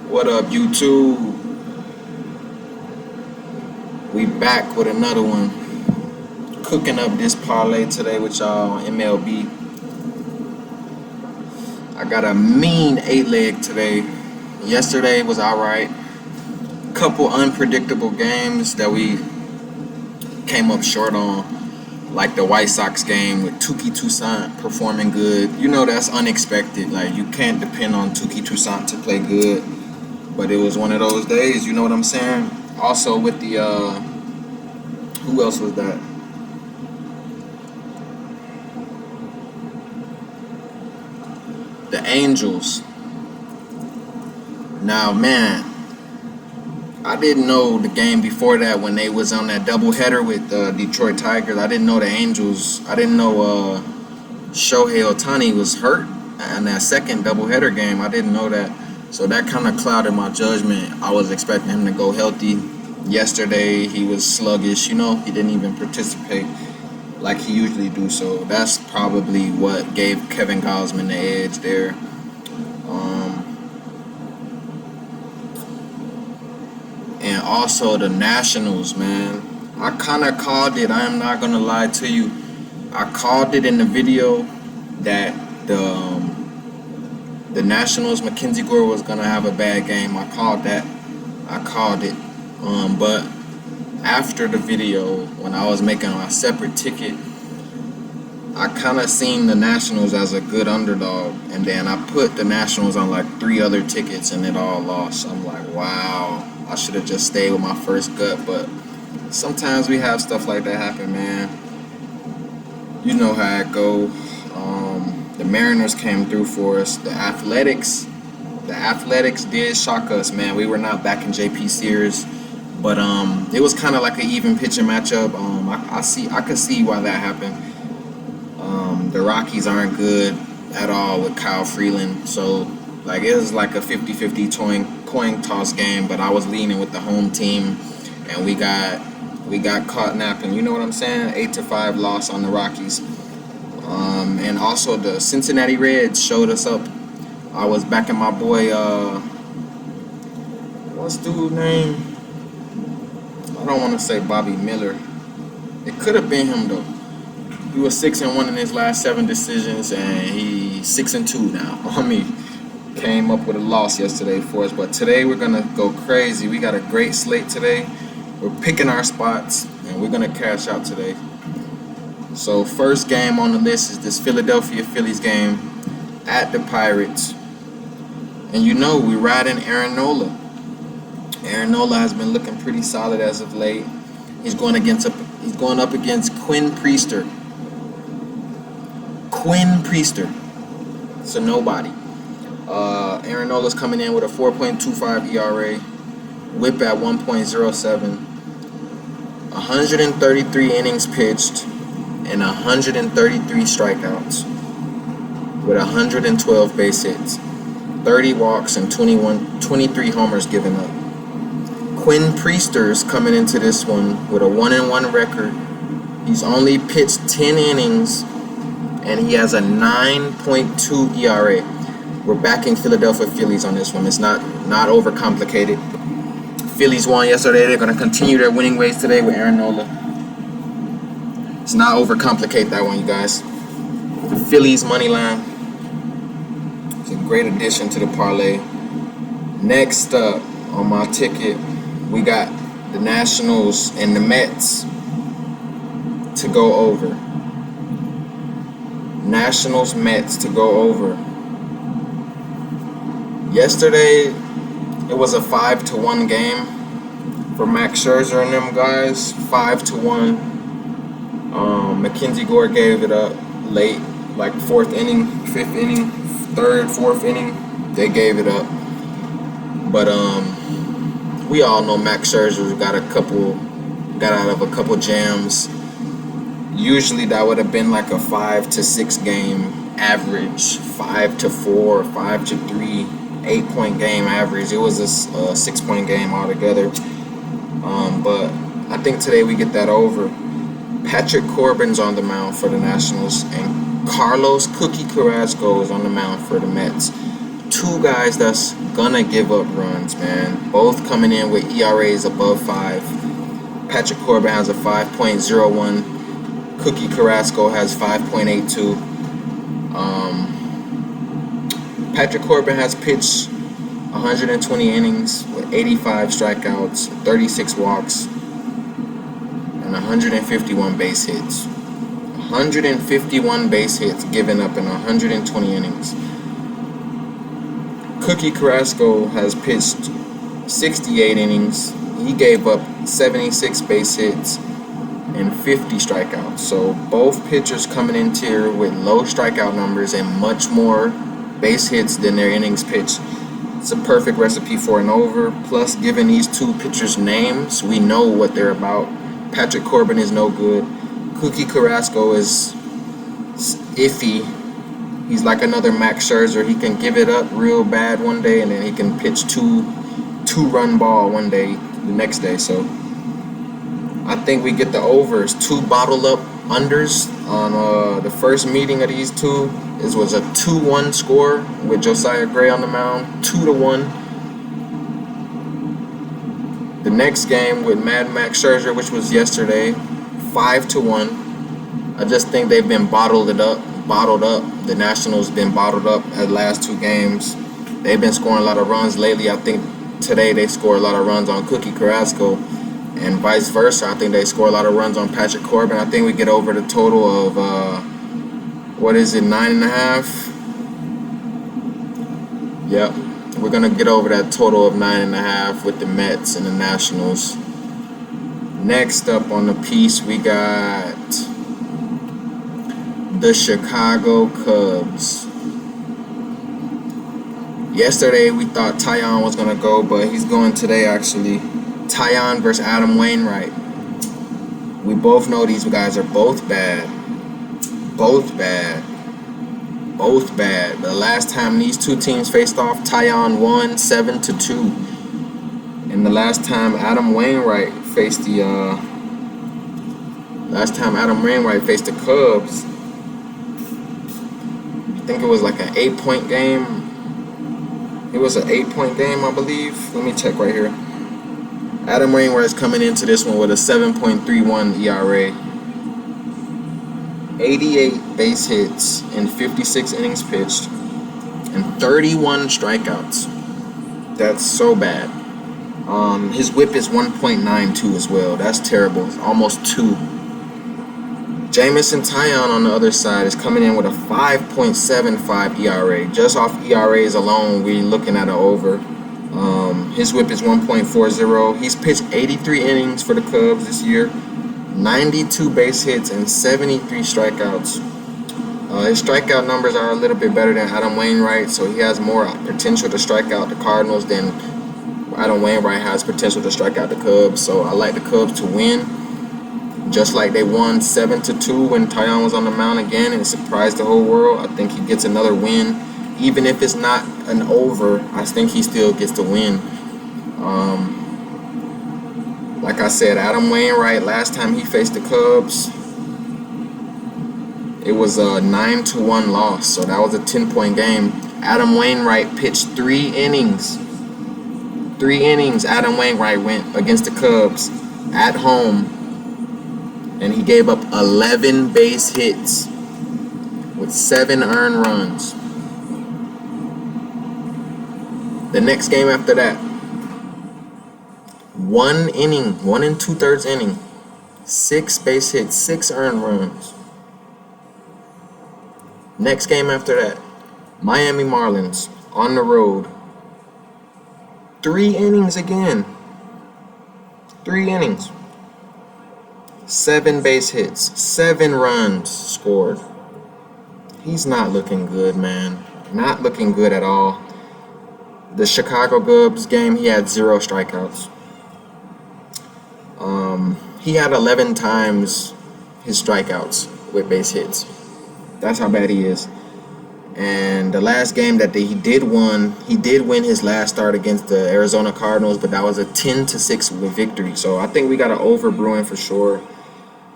What up, YouTube? We back with another one. Cooking up this parlay today with y'all on MLB. I got a mean 8-leg today. Yesterday was alright. Couple unpredictable games that we came up short on, like the White Sox game with Touki Toussaint performing good. You know that's unexpected. Like, you can't depend on Touki Toussaint to play good. But it was one of those days, you know what I'm saying? Also with the who else was that? The Angels. Now, man, I didn't know the game before that when they was on that doubleheader with Detroit Tigers. I didn't know the Angels. I didn't know Shohei Ohtani was hurt in that second doubleheader game. I didn't know that. So that kind of clouded my judgment. I was expecting him to go healthy. Yesterday, he was sluggish. You know, he didn't even participate like he usually do. So that's probably what gave Kevin Gausman the edge there. And also the Nationals, man. I kind of called it. I am not going to lie to you. I called it in the video that the Nationals, Mackenzie Gore was going to have a bad game. I called that. I called it. But after the video, when I was making a separate ticket, I kind of seen the Nationals as a good underdog. And then I put the Nationals on like 3 other tickets and it all lost. I'm like, wow, I should have just stayed with my first gut. But sometimes we have stuff like that happen, man. You know how it go. The Mariners came through for us. The Athletics did shock us, man. We were not back in JP Sears, but it was kind of like an even pitching matchup. I could see why that happened. The Rockies aren't good at all with Kyle Freeland, so like it was like a 50-50 coin toss game. But I was leaning with the home team, and we got caught napping. You know what I'm saying? 8-5 loss on the Rockies. And also the Cincinnati Reds showed us up. I was backing my boy, what's dude's name? I don't want to say Bobby Miller. It could have been him though. He was 6-1 in his last 7 decisions, and he's 6-2 now. I mean, came up with a loss yesterday for us, but today we're gonna go crazy. We got a great slate today. We're picking our spots, and we're gonna cash out today. So first game on the list is this Philadelphia Phillies game at the Pirates. And you know, we're riding Aaron Nola. Aaron Nola has been looking pretty solid as of late. He's going up against Quinn Priester. So nobody. Aaron Nola's coming in with a 4.25 ERA, whip at 1.07, 133 innings pitched, and 133 strikeouts with 112 base hits, 30 walks, and 23 homers given up. Quinn Priester's coming into this one with a 1-1 record. He's only pitched 10 innings, and he has a 9.2 ERA. We're backing Philadelphia Phillies on this one. It's not overcomplicated. Phillies won yesterday. They're going to continue their winning ways today with Aaron Nola. Let's not overcomplicate that one, you guys. The Phillies money line. It's a great addition to the parlay. Next up on my ticket, we got the Nationals and the Mets to go over. Nationals Mets to go over. Yesterday, it was a 5-1 game for Max Scherzer and them guys. 5-1. Mackenzie Gore gave it up late, like 4th inning, 5th inning, 3rd, 4th inning. They gave it up. But we all know Max Scherzer got out of a couple jams. Usually that would have been like a 5-6 game average, 5-4, 5-3, 8-point game average. It was a 6-point game altogether. But I think today we get that over. Patrick Corbin's on the mound for the Nationals, and Carlos Cookie Carrasco is on the mound for the Mets. two guys that's gonna give up runs, man. Both coming in with ERAs above 5. Patrick Corbin has a 5.01. Cookie Carrasco has 5.82. Patrick Corbin has pitched 120 innings with 85 strikeouts, 36 walks, and 151 base hits. 151 base hits given up in 120 innings. Cookie Carrasco has pitched 68 innings. He gave up 76 base hits and 50 strikeouts. So both pitchers coming into here with low strikeout numbers and much more base hits than their innings pitched. It's a perfect recipe for an over. Plus, given these two pitchers' names, we know what they're about. Patrick Corbin is no good. Cookie Carrasco is iffy. He's like another Max Scherzer. He can give it up real bad one day, and then he can pitch two-run ball one day, the next day. So I think we get the overs. 2 bottled up unders on the first meeting of these two. This was a 2-1 score with Josiah Gray on the mound, 2-1. The next game with Mad Max Scherzer, which was yesterday, 5-1. I just think they've been bottled up. The Nationals been bottled up at the last 2 games. They've been scoring a lot of runs lately. I think today they score a lot of runs on Cookie Carrasco, and vice versa. I think they score a lot of runs on Patrick Corbin. I think we get over the total of 9.5. Yep, we're gonna get over that total of 9.5 with the Mets and the Nationals. Next up on the piece, we got the Chicago Cubs. Yesterday we thought Taillon was gonna go, but he's going today actually. Taillon versus Adam Wainwright. We both know these guys are both bad. Both bad. The last time these two teams faced off, Taillon won 7-2. And the last time Adam Wainwright faced the Cubs, I think it was like an 8-point game. It was an 8-point game, I believe. Let me check right here. Adam Wainwright is coming into this one with a 7.31 ERA. 88 base hits in 56 innings pitched and 31 strikeouts. That's so bad. His whip is 1.92 as well. That's terrible. It's almost 2. Jameson Taillon on the other side is coming in with a 5.75 ERA. Just off ERAs alone, we're looking at an over. His whip is 1.40. He's pitched 83 innings for the Cubs this year, 92 base hits and 73 strikeouts. His strikeout numbers are a little bit better than Adam Wainwright, so he has more potential to strike out the Cardinals than Adam Wainwright has potential to strike out the Cubs. So I like the Cubs to win, just like they won 7-2 when Taillon was on the mound again and surprised the whole world. I think he gets another win. Even if it's not an over, I think he still gets to win. Like I said, Adam Wainwright, last time he faced the Cubs, it was a 9-1 loss, so that was a 10-point game. Adam Wainwright pitched 3 innings. 3 innings Adam Wainwright went against the Cubs at home, and he gave up 11 base hits with 7 earned runs. The next game after that, 1 inning, 1 2/3 inning, 6 base hits, 6 earned runs. Next game after that, Miami Marlins on the road. 3 innings again. 3 innings. 7 base hits, 7 runs scored. He's not looking good, man. Not looking good at all. The Chicago Cubs game, he had 0 strikeouts. He had 11 times his strikeouts with base hits. That's how bad he is. And the last game that he did win his last start against the Arizona Cardinals, but that was a 10-6 victory. So I think we got an over brewing for sure.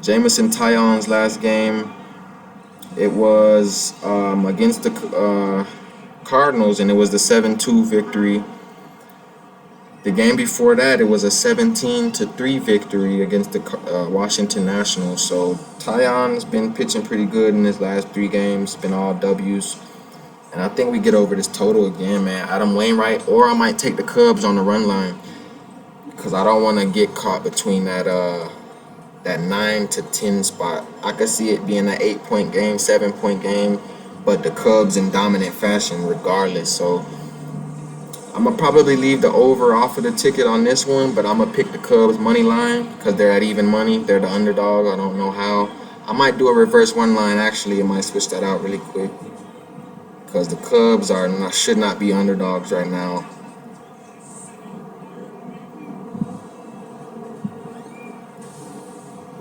Jameson Taillon's last game, it was against the Cardinals, and it was the 7-2 victory. The game before that, it was a 17-3 victory against the Washington Nationals. So Tyone's been pitching pretty good in his last 3 games. Been all W's. And I think we get over this total again, man. Adam Wainwright, or I might take the Cubs on the run line, because I don't want to get caught between that 9 to 10 spot. I could see it being an 8-point game, 7-point game, but the Cubs in dominant fashion regardless. So I'm going to probably leave the over off of the ticket on this one, but I'm going to pick the Cubs money line because they're at even money. They're the underdog. I don't know how. I might do a reverse one line, actually. I might switch that out really quick because the Cubs should not be underdogs right now.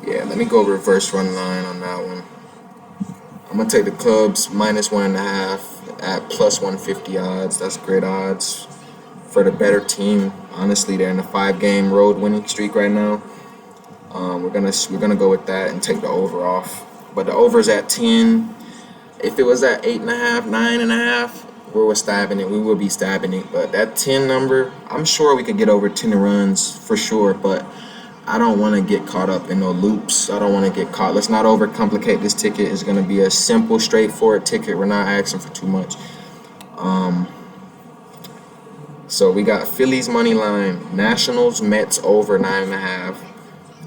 Yeah, let me go reverse run line on that one. I'm going to take the Cubs -1.5 at +150 odds. That's great odds for the better team. Honestly, they're in a 5-game road winning streak right now. We're gonna go with that and take the over off. But the over's at 10. If it was at 8.5, 9.5, we will be stabbing it. But that 10 number, I'm sure we could get over 10 runs for sure. But I don't want to get caught up in no loops. I don't want to get caught. Let's not overcomplicate this ticket. It's gonna be a simple, straightforward ticket. We're not asking for too much. So we got Phillies money line, Nationals, Mets over 9.5,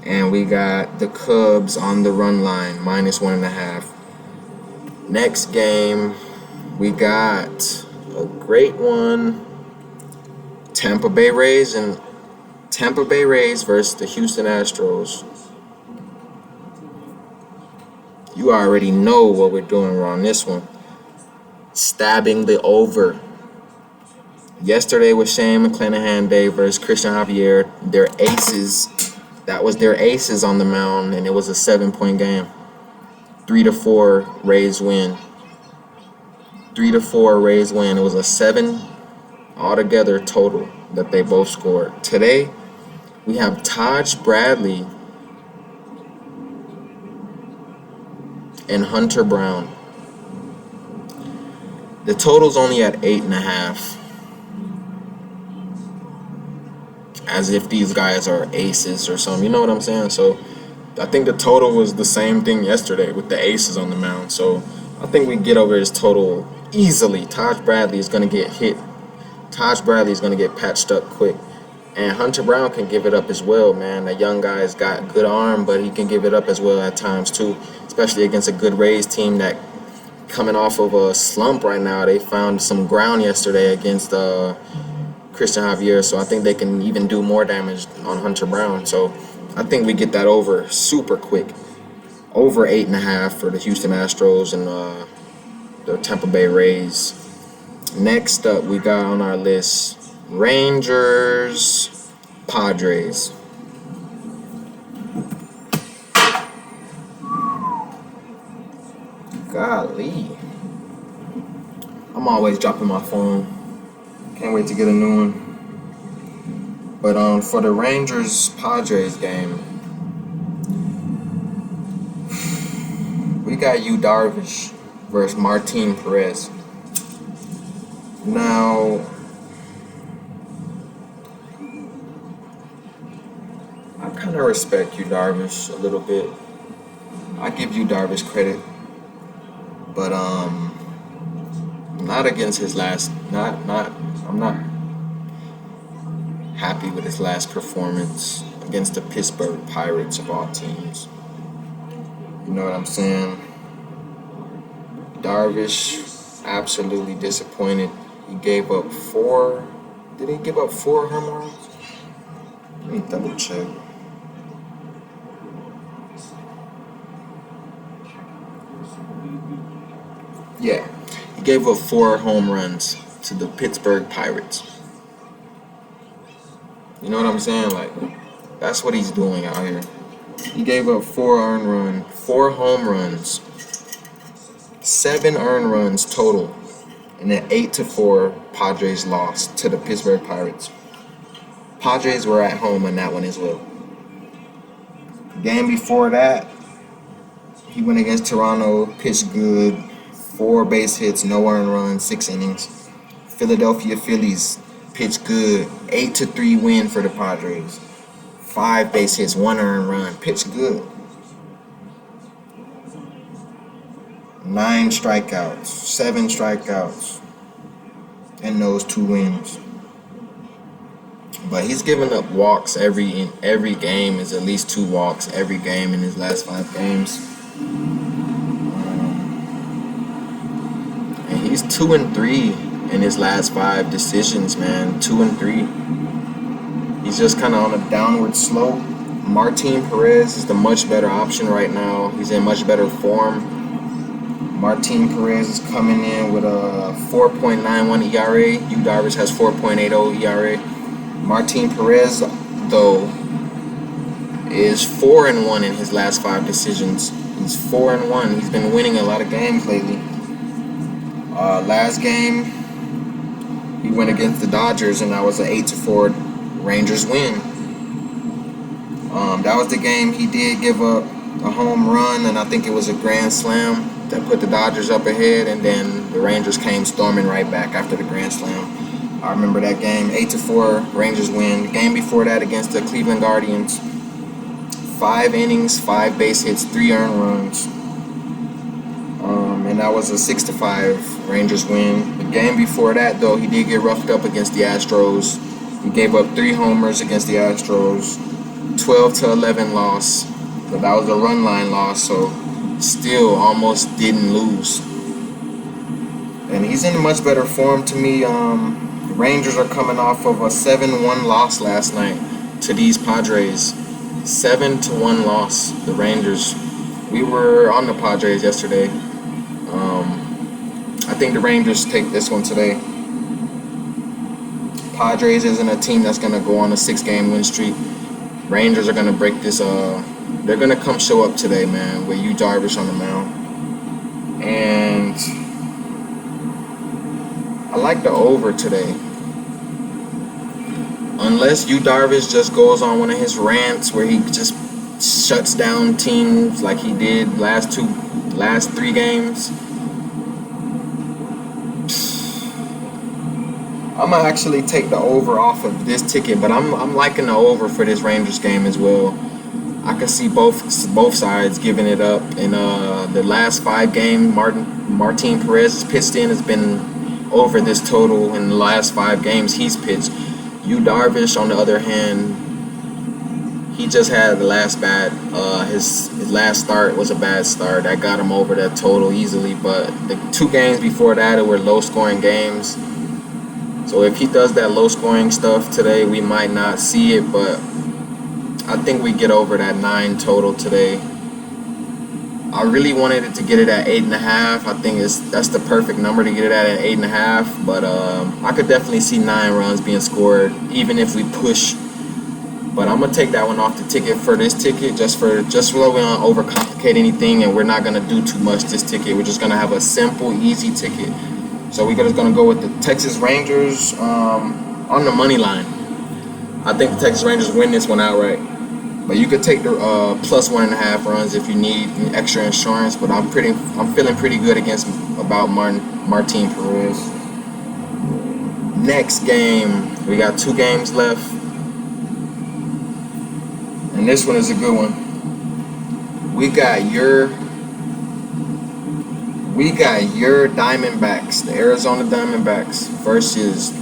and we got the Cubs on the run line -1.5. Next game, we got a great one. Tampa Bay Rays versus the Houston Astros. You already know what we're doing on this one. Stabbing the over. Yesterday was Shane McClanahan Day versus Christian Javier. Their aces. That was their aces on the mound, and it was a 7-point game. 3-4 Rays win. 3-4 Rays win. It was a 7 altogether total that they both scored. Today, we have Taj Bradley and Hunter Brown. The total's only at 8.5. As if these guys are aces or something. You know what I'm saying? So I think the total was the same thing yesterday with the aces on the mound. So I think we get over this total easily. Taj Bradley is going to get hit. Taj Bradley is going to get patched up quick. And Hunter Brown can give it up as well, man. That young guy's got good arm, but he can give it up as well at times too, especially against a good Rays team that coming off of a slump right now. They found some ground yesterday against Christian Javier, so I think they can even do more damage on Hunter Brown. So I think we get that over super quick. Over 8.5 for the Houston Astros and the Tampa Bay Rays. Next up, we got on our list Rangers, Padres. Golly. I'm always dropping my phone. Can't wait to get a new one. But for the Rangers-Padres game, we got Yu Darvish versus Martin Perez. Now, I kind of respect Yu Darvish a little bit. I give Yu Darvish credit, but not against his last. I'm not happy with his last performance against the Pittsburgh Pirates of all teams. You know what I'm saying? Darvish, absolutely disappointed. He gave up 4. Did he give up 4 home runs? Let me double check. Yeah, he gave up 4 home runs to the Pittsburgh Pirates. You know what I'm saying? Like, that's what he's doing out here. He gave up 4 home runs, 7 earned runs total, and then 8-4 Padres lost to the Pittsburgh Pirates. Padres were at home in that one as well. Game before that, he went against Toronto, pitched good, 4 base hits, no earned runs, 6 innings. Philadelphia Phillies pitch good. 8-3 win for the Padres. 5 base hits, 1 earned run. Pitch good. 9 strikeouts, 7 strikeouts in those 2 wins. But he's given up walks in every game. Is at least 2 walks every game in his last 5 games. And he's 2-3 in his last 5 decisions, man. 2-3. He's just kind of on a downward slope. Martin Perez is the much better option right now. He's in much better form. Martin Perez is coming in with a 4.91 ERA. Yu Darvish has 4.80 ERA. Martin Perez, though, is 4-1 in his last 5 decisions. He's 4-1. He's been winning a lot of games lately. Last game, he went against the Dodgers, and that was an 8-4 Rangers win. That was the game he did give up a home run, and I think it was a grand slam that put the Dodgers up ahead, and then the Rangers came storming right back after the grand slam. I remember that game, 8-4 Rangers win. The game before that against the Cleveland Guardians, 5 innings, 5 base hits, 3 earned runs. And that was a 6-5 Rangers win. The game before that, though, he did get roughed up against the Astros. He gave up 3 homers against the Astros, 12-11 loss. But that was a run line loss, so still almost didn't lose. And he's in much better form to me. The Rangers are coming off of a 7-1 loss last night to these Padres. 7-1 loss, the Rangers. We were on the Padres yesterday. I think the Rangers take this one today. Padres isn't a team that's going to go on a 6-game win streak. Rangers are going to break this. They're going to come show up today, man, with Yu Darvish on the mound. And I like the over today. Unless Yu Darvish just goes on one of his rants where he just shuts down teams like he did last 3 games. I'm going to actually take the over off of this ticket, but I'm liking the over for this Rangers game as well. I can see both sides giving it up. In the last 5 games, Martin Perez has pitched in has been over this total in the last 5 games he's pitched. Yu Darvish, on the other hand, he just had the last bad. His last start was a bad start that got him over that total easily. But the 2 games before that, it were low-scoring games. So if he does that low-scoring stuff today, we might not see it, but I think we get over that 9 total today. I really wanted it to get it at 8.5. I think that's the perfect number to get it at 8.5. But I could definitely see 9 runs being scored, even if we push. But I'm gonna take that one off the ticket for this ticket, just so we don't overcomplicate anything, and we're not gonna do too much this ticket. We're just gonna have a simple, easy ticket. So we're just gonna go with the Texas Rangers on the money line. I think the Texas Rangers win this one outright. But you could take the plus 1.5 runs if you need extra insurance. But I'm feeling pretty good about Martin Perez. Next game, we got 2 games left, and this one is a good one. We got your Diamondbacks, the Arizona Diamondbacks versus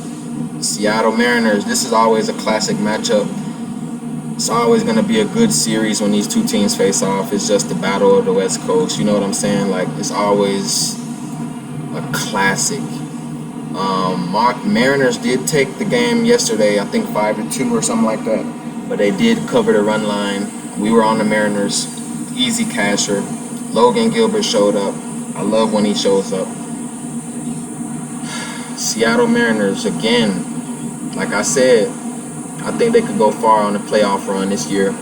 Seattle Mariners. This is always a classic matchup. It's always going to be a good series when these 2 teams face off. It's just the battle of the West Coast. You know what I'm saying? Like, it's always a classic. Mariners did take the game yesterday, I think 5-2 or something like that. But they did cover the run line. We were on the Mariners. Easy casher. Logan Gilbert showed up. I love when he shows up. Seattle Mariners, again, like I said, I think they could go far on the playoff run this year.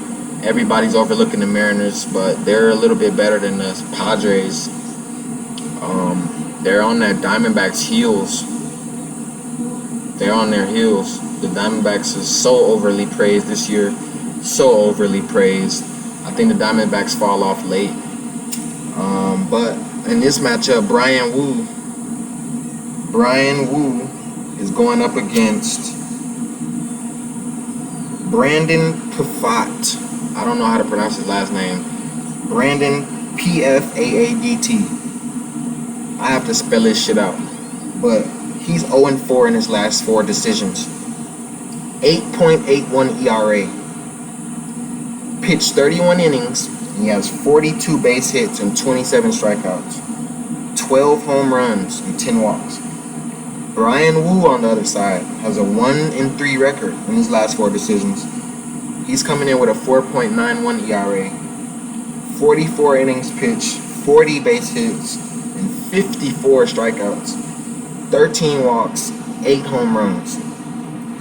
Everybody's overlooking the Mariners, but they're a little bit better than the Padres. They're on that Diamondbacks' heels. They're on their heels. The Diamondbacks is so overly praised this year. So overly praised. I think the Diamondbacks fall off late. But in this matchup, Brian Wu is going up against Brandon Pfaat. I don't know how to pronounce his last name. Brandon Pfaadt. I have to spell his shit out. But he's 0-4 in his last 4 decisions. 8.81 ERA. Pitched 31 innings. He has 42 base hits and 27 strikeouts. 12 home runs and 10 walks. Brian Wu, on the other side, has a 1-3 record in his last 4 decisions. He's coming in with a 4.91 ERA, 44 innings pitched, 40 base hits, and 54 strikeouts, 13 walks, 8 home runs.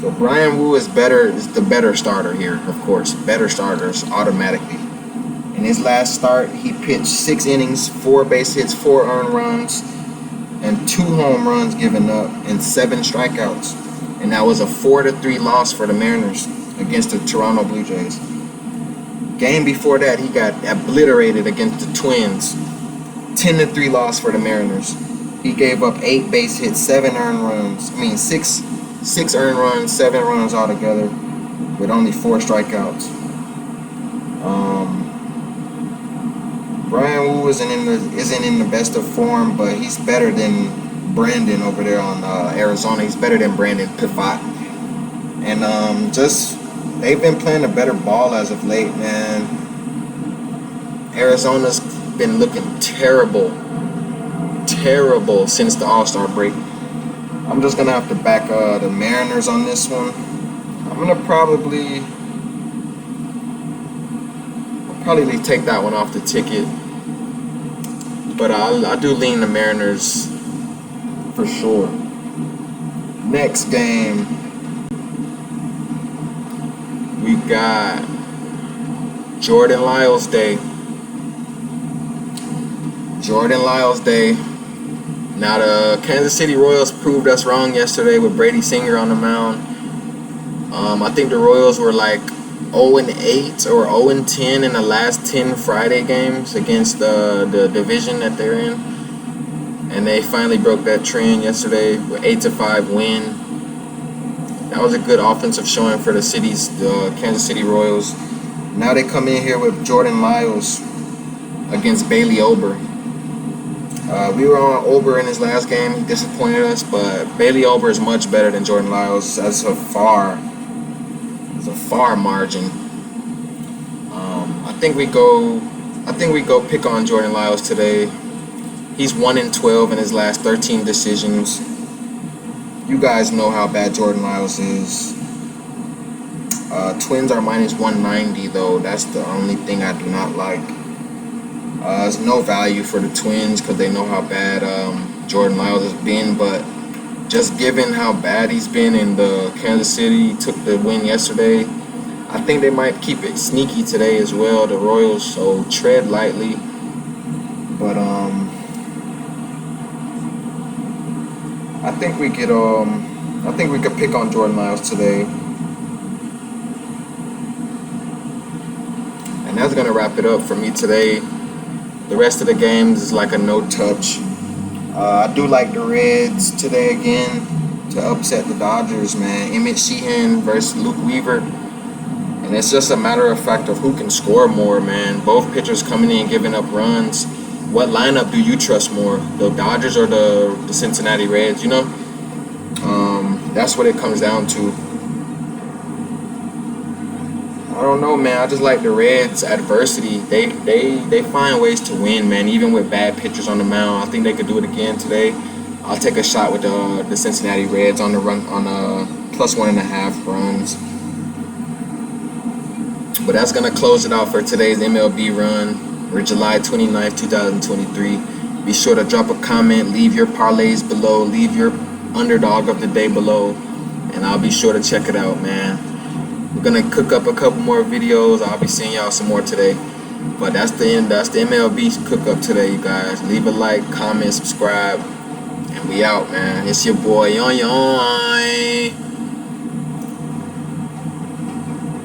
So Brian Wu is the better starter here, of course. Better starters automatically. In his last start, he pitched 6 innings, 4 base hits, 4 earned runs, and 2 home runs given up, and 7 strikeouts. And that was a 4-3 loss for the Mariners against the Toronto Blue Jays. Game before that, he got obliterated against the Twins. 10-3 loss for the Mariners. He gave up 8 base hits, 6 earned runs, 7 runs altogether, with only 4 strikeouts. Brian Wu isn't in the best of form, but he's better than Brandon over there on Arizona. He's better than Brandon Pfaat. And they've been playing a better ball as of late, man. Arizona's been looking terrible since the All-Star break. I'm just gonna have to back the Mariners on this one. I'm gonna probably take that one off the ticket, but I do lean the Mariners for sure. Next game, we got Jordan Lyles Day. Now the Kansas City Royals proved us wrong yesterday with Brady Singer on the mound. I think the Royals were like 0-8 or 0-10 in the last 10 Friday games against the division that they're in, and they finally broke that trend yesterday with 8-5 win. That was a good offensive showing for the Kansas City Royals. Now they come in here with Jordan Lyles against Bailey Ober. We were on Ober in his last game. He disappointed us, but Bailey Ober is much better than Jordan Lyles. That's a far margin. I think we go pick on Jordan Lyles today. He's 1-12 in his last 13 decisions. You guys know how bad Jordan Lyles is. Twins are -190 though. That's the only thing I do not like. There's no value for the Twins because they know how bad Jordan Lyles has been, but just given how bad he's been in the Kansas City took the win yesterday, I think they might keep it sneaky today as well, the Royals, so tread lightly. But I think we could pick on Jordan Lyles today. And that's gonna wrap it up for me today. The rest of the games is like a no touch. I do like the Reds today again to upset the Dodgers, man. Emmett Sheehan versus Luke Weaver. And it's just a matter of fact of who can score more, man. Both pitchers coming in giving up runs. What lineup do you trust more? The Dodgers or the Cincinnati Reds, you know? That's what it comes down to. I don't know, man. I just like the Reds' adversity. They find ways to win, man, even with bad pitchers on the mound. I think they could do it again today. I'll take a shot with the Cincinnati Reds on the run on +1.5 runs. But that's gonna close it out for today's MLB run. We're July 29th, 2023. Be sure to drop a comment, leave your parlays below, leave your underdog of the day below, and I'll be sure to check it out, man. We're gonna cook up a couple more videos. I'll be seeing y'all some more today. But that's the end. That's the MLB cook up today, you guys. Leave a like, comment, subscribe, and we out, man. It's your boy Yon Yon.